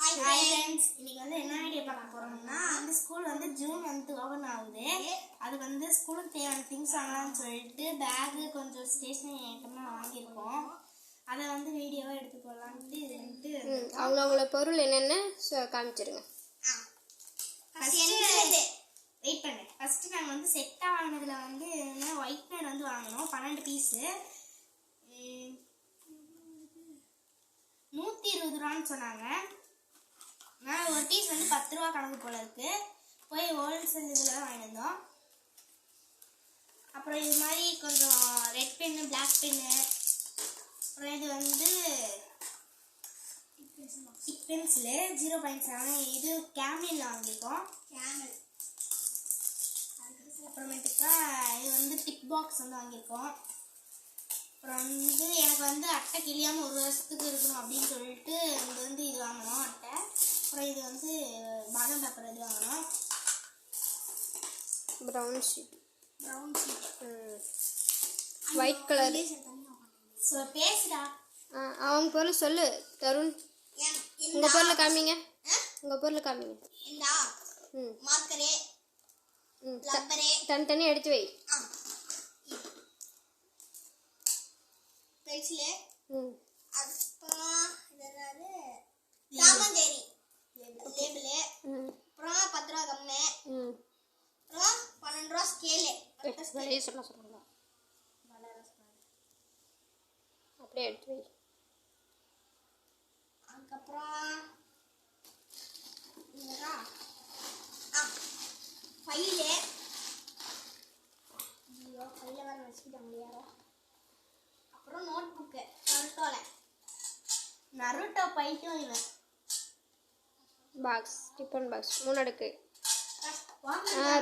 Hi friends, இன்னைக்கு வந்து என்ன வீடியோ பார்க்க போறோம்னா அந்த ஸ்கூல் வந்து ஜூன் வந்து ஓபன் ஆகுது. அது வந்து ஸ்கூலுக்கு தேவையான திங்ஸ் வாங்கலாம்னு சொல்லிட்டு பேக் கொஞ்சம் ஸ்டேஷனரி ஐட்டம்லாம் வாங்கியிருக்கோம். அதை வந்து வீடியோவா எடுத்து போடலாம்னு இது வந்து அவங்களோட பொருள் என்னென்ன காமிச்சிருங்க. வெயிட் பண்ணு. ஃபர்ஸ்ட் நாங்க வந்து செட்டா வாங்கினதுல வந்து ஒயிட் பேன் வந்து வாங்கினோம் 12 பீஸ் 120 ரூபான்னு சொன்னாங்க. நான் ஒரு பீஸ் வந்து 10 ரூபா கணக்கு போல இருக்கு. போய் ஹோல்சேல் இதில் தான் வாங்கியிருந்தோம். அப்புறம் இது மாதிரி கொஞ்சம் ரெட் பென்னு பிளாக் பென்னு, அப்புறம் இது வந்து டிக் பென்சிலு 0.7 இது கேமில் வாங்கியிருக்கோம். அப்புறமேட்டுக்கா இது வந்து டிக் பாக்ஸ் வந்து வாங்கியிருக்கோம். அப்புறம் வந்து எனக்கு வந்து அட்டை கிளியாமல் 1 வருஷத்துக்கு இருக்கணும் அப்படின்னு சொல்லிட்டு இது வந்து இது வாங்கினோம் அட்டை. அப்புறம் இது வந்து பாதாம் பேப்பர் இது வாங்கினோம். Brown sheet white colour. So பேசுடா. அவங்க பொருள் சொல்லு தருண். உங்க பொருளை காமிங்க. உங்க பொருளை காமிங்க. மார்க்கரு ரப்பரு தனித்தனி எடுத்து வை. பென்சிலு அப்புறம் இதனால சாமந்தேரி லேபிளு அப்புறம் 10 ரூபா கம்மு அப்புறம் 12 ரூபா ஸ்கேலு சொல்லுங்க அப்படியே எடுத்து வை. அதுக்கப்புறம் ஃபைலு ஃபைலில் வேறு வச்சுக்கிட்டாங்க யாரோ. அப்புறம் நோட் புக்கு நருட்டோ பைட்டும் இவன் பாக்ஸ் டிஃபன் பாக்ஸ் 3 அடுக்கு.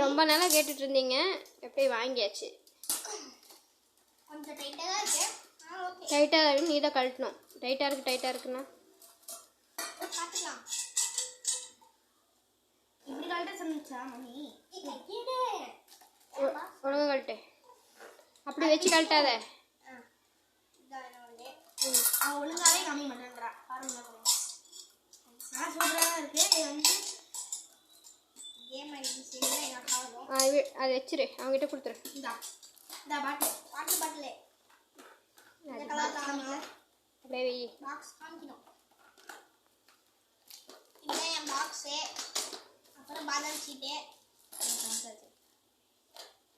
ரொம்ப நாளாக கேட்டுட்டு இருந்தீங்க, எப்படி வாங்கியாச்சு. கொஞ்சம் டைட்டாக தான் இருக்கு. டைட்டாக தான் நீ தான் கழட்டணும். டைட்டாக இருக்குண்ணா பார்த்துக்கலாம். இப்படி கழட்ட சொன்னிச்சா மணி? ஒழுங்காக கழட்டு. அப்படி வச்சு கழட்டாத. அவன் ஒழுங்காவே கம்மி பண்ணுறா. நான் சூப்பராக இருக்கு. இது வந்து கேம் எனக்கு ஆகும். அதை வச்சிரு, அவங்ககிட்ட கொடுத்துரு. இந்த பாட்டிலே இந்த கலர் காமிக்கணும். அப்படியே வை. பாக்ஸ் காமிக்கணும். இதுதான் என் பாக்ஸு. அப்புறம் பாதாம் ஷீட்டு.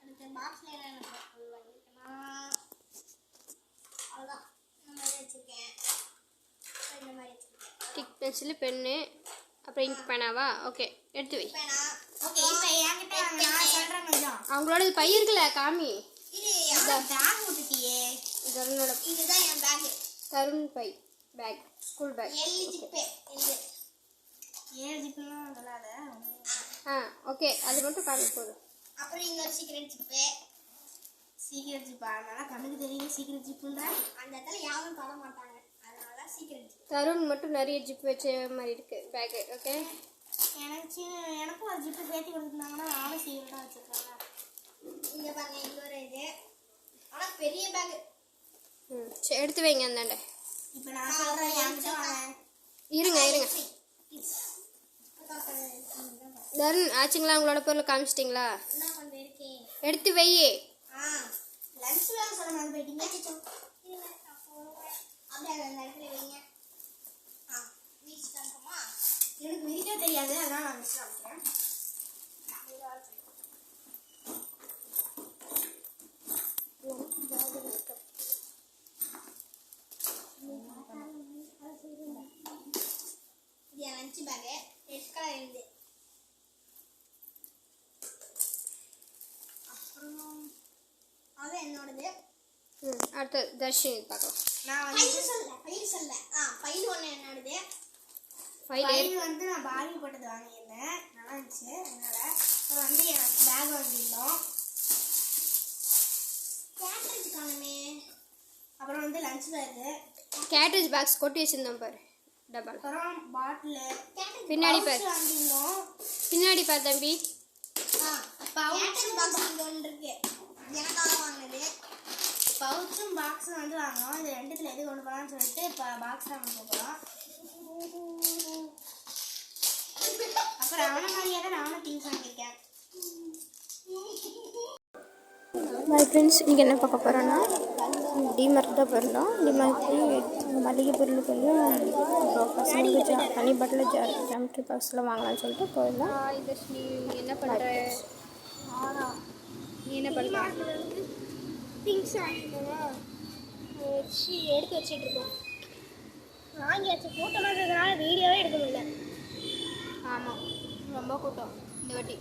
அடுத்த பாக்ஸில் என்னென்ன பொருள் வாங்கியிருக்கேன்னா அவ்வளோதான். இந்த மாதிரி வச்சுருக்கேன். இந்த மாதிரி வச்சுருக்கேன். டிக் பென்சிலு பென்னு அப்புறம் இங்க் பேனாவா? ஓகே எடுத்து வை. பேனா ஓகே. இப்போ என்கிட்ட நான் சொல்கிறேன் கொஞ்சம். அவங்களோட இது பை இருக்குல்ல காமி. இது பேக் விட்டுட்டியே. தருணோட இதுதான் என் பேக்கு. தருண் பை பேக் ஸ்கூல் பேக். 7 ஜிப்பு. 7 ஜிப்புலாம் விளாட. ஓகே அது மட்டும் காமி போதும். அப்புறம் இங்கே ஒரு சீக்ரெட் ஜிப்பு. சீக்ரெட் ஜிப்பா? அதனால கண்ணுக்கு தெரியுது சீக்ரெட் ஜிப்புன்ற. அந்த இடத்துல யாரும் தொட மாட்டாங்க, அதனால சீக்ரெட் ஜிப். தருண் மட்டும் நிறைய ஜிப் வச்ச மாதிரி இருக்கு பேக்கு. ஓகே எனக்கும் ஒரு ஜிப்பு சேர்த்து கொடுத்துருந்தாங்கன்னா நானும் சீக்கிரட்டாக வச்சுருக்காங்க. இங்கே பாருங்க, இங்கே ஒரு இது ஆனால் பெரிய பேக்கு. சரி எடுத்து வைங்க அந்தாண்ட. இப்போ நான் சொல்கிறேன் என்கிட்ட வாங்க. இருங்க தருண் ஆச்சுங்களா? உங்களோட பொருளை காமிச்சிட்டிங்களா? என்ன கொஞ்சம் இருக்கே எடுத்து வை. லஞ்ச் வேலை சொல்ல மாதிரி போயிட்டீங்க. அப்படியே அந்த இடத்துல வைங்க. வீச்சு காமிக்கமா? எனக்கு விரிக்க தெரியாது, அதனால் நான் வச்சு காமிக்கிறேன். இது என் லஞ்ச் பேக்கு. ரெட் கலர் இருந்து. அப்புறம் அது என்னோடது. அடுத்து தர்ஷினி பார்க்கலாம். நான் வந்து ஃபைல் சொல்ல ஃபைல் ஒன்று என்னோடது. ஃபைல் வந்து நான் பாரி போட்டது வாங்கியிருந்தேன், நல்லா இருந்துச்சு. அதனால அப்புறம் வந்து எனக்கு பேக் வாங்கியிருந்தோம். கேட்ரேஜ் காணுமே. அப்புறம் வந்து லஞ்ச் பேக்கு. கேட்ரேஜ் பாக்ஸ் கொட்டி வச்சிருந்தோம் பாரு டப்பால. அப்புறம் பாட்டிலு பின்னாடி பாரு. வாங்கியிருந்தோம். பின்னாடி பாரு தம்பி. பவுச் பாக்ஸ் இங்கே ஒன்று இருக்கு, எனக்காக வாங்கினது. பவுச்சும் பாக்ஸும் வந்து வாங்கினோம். இது ரெண்டுத்தில் எது கொண்டு போகலான்னு சொல்லிட்டு இப்போ பாக்ஸ் தான் கொண்டு போகலாம். அப்புறம் அவனை மாதிரியே தான் நானும் திங்ஸ் வாங்கியிருக்கேன். பாய் ஃப்ரெண்ட்ஸ், இன்றைக்கி என்ன பார்க்க போகிறோன்னா டிமார்ட் தான் போயிருந்தோம். டிமார்ட் மளிகை பொருட்களையும் அப்புறம் பசங்களுக்கு தனி பாட்டில் ஜாமெட்ரி பாக்ஸ்லாம் வாங்கலாம்னு சொல்லிட்டு போயிருந்தோம். தர்ஷினி என்ன பண்ணுற? நீ என்ன பண்ணுற? திங்ஸ் வாங்கிக்கோங்க வச்சு எடுத்து வச்சுட்டு இருக்கோம். வாங்கியாச்சு. கூட்டமாக இருக்கிறதுனால வீடியோவே எடுக்க முடியல. ஆமாம், ரொம்ப கூட்டம் இந்த வாட்டி.